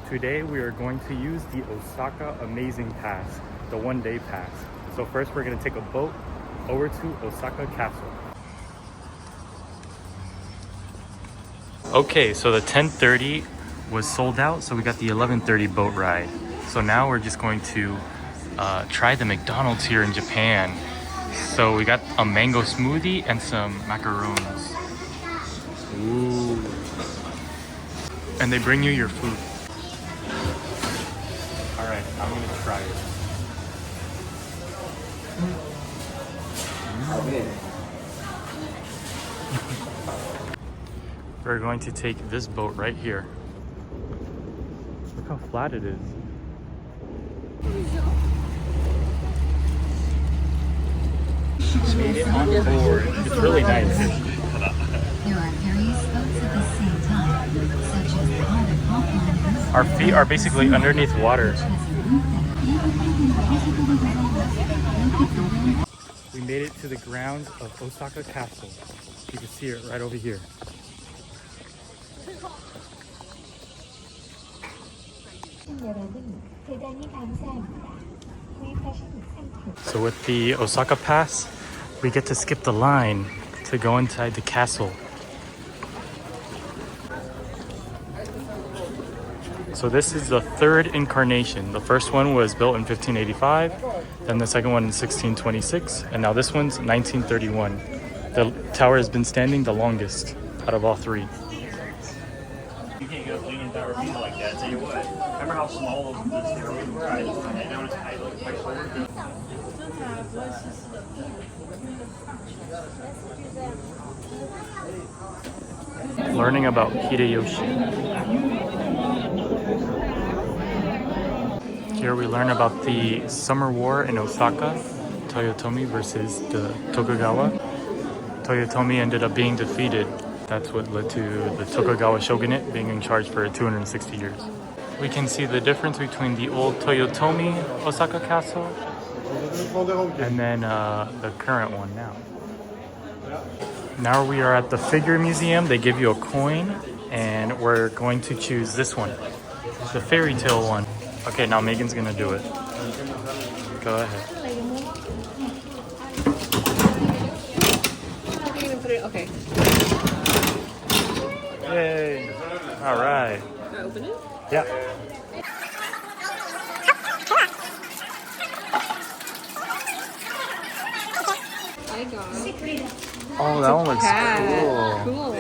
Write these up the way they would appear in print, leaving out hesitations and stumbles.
Today we are going to use the Osaka Amazing Pass, the one-day pass. So first we're going to take a boat over to Osaka Castle. Okay, so the 10:30 was sold out, so we got the 11:30 boat ride. So now we're just going to try the McDonald's here in Japan. So we got a mango smoothie and some macarons. Ooh. And they bring you your food. All right, I'm gonna try it. We're going to take this boat right here. Look how flat it is. Made it on board. It's really nice. There are various boats at the same time, such as Aqua-Liners. Our feet are basically underneath water. We made it to the grounds of Osaka Castle. You can see it right over here. So with the Osaka Pass, we get to skip the line to go inside the castle. So this is the third incarnation. The first one was built in 1585, then the second one in 1626, and now this one's 1931. The tower has been standing the longest out of all three. You can't go leaning tower people like that. Tell you what. Remember how small the stairways were? I noticed I looked at my shoulder. Learning about Hideyoshi. Here we learn about the Summer War in Osaka, Toyotomi versus the Tokugawa. Toyotomi ended up being defeated. That's what led to the Tokugawa shogunate being in charge for 260 years. We can see the difference between the old Toyotomi Osaka Castle and then the current one now. Now we are at the figure museum. They give you a coin and we're going to choose this one, the fairy tale one. Okay, now Megan's gonna do it. Go ahead. Okay. Yay! All right. Can I open it? Yeah. I got it. Oh, that one looks cool. Cool.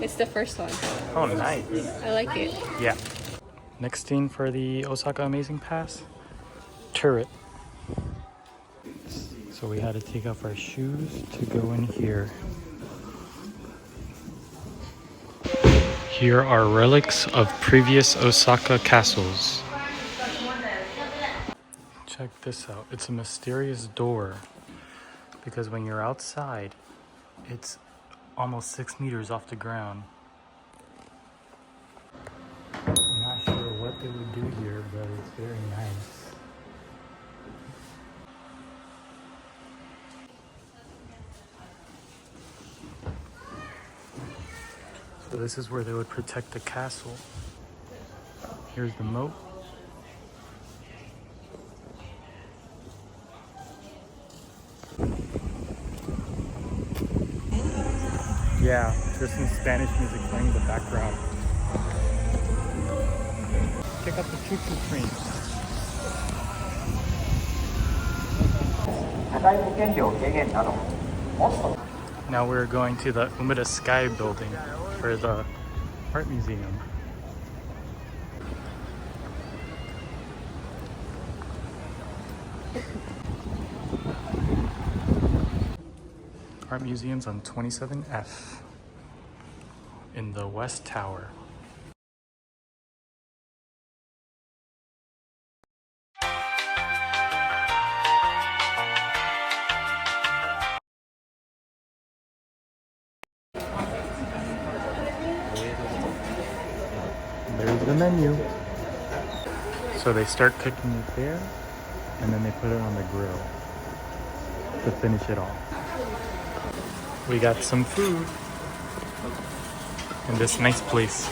It's the first one. Oh, nice. I like it. Yeah. Next thing for the Osaka Amazing Pass, turret. So we had to take off our shoes to go in here. Here are relics of previous Osaka castles. Check this out. It's a mysterious door because when you're outside, it's almost 6 meters off the ground. I'm not sure what they would do here, but it's very nice. So this is where they would protect the castle. Here's the moat. Yeah, there's some Spanish music playing in the background. Check out the choo-choo train. Now we're going to the Umeda Sky building for the art museum. Art museum's on 27F in the West Tower. There's the menu. So they start cooking it there, and then they put it on the grill to finish it off. We got some food in this nice place.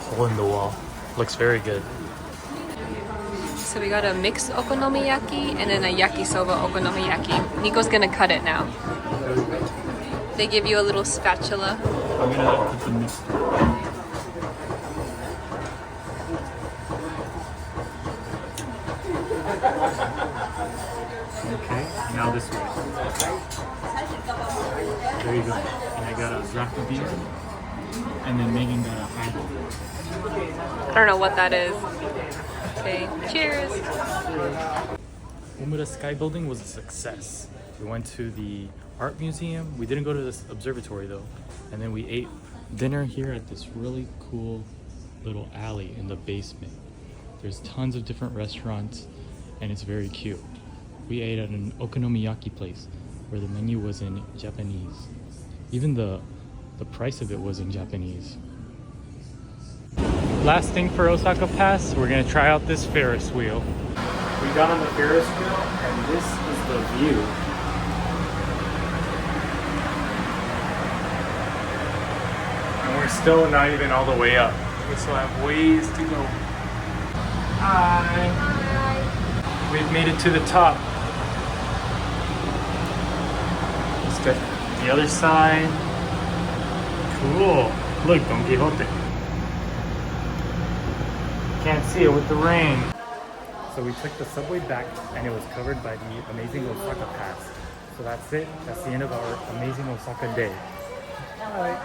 So hole in the wall. Looks very good. So we got a mixed okonomiyaki and then a yakisoba okonomiyaki. Nico's gonna cut it now. They give you a little spatula. I'm gonna put the mixed. Okay, now this way. There you go. And I got a draft of beer. And then Megan got a highball. I don't know what that is. Okay, cheers. Umura Sky Building was a success. We went to the art museum. We didn't go to this observatory though. And then we ate dinner here at this really cool little alley in the basement. There's tons of different restaurants and it's very cute. We ate at an okonomiyaki place where the menu was in Japanese. Even the price of it was in Japanese. Last thing for Osaka Pass, we're gonna try out this Ferris wheel. We got on the Ferris wheel and this is the view. And we're still not even all the way up. We still have ways to go. Hi. We've made it to the top. Let's get the other side. Cool. Look, Don Quixote. Can't see it with the rain. So we took the subway back and it was covered by the Amazing Osaka Pass. So that's it. That's the end of our Amazing Osaka day. Bye.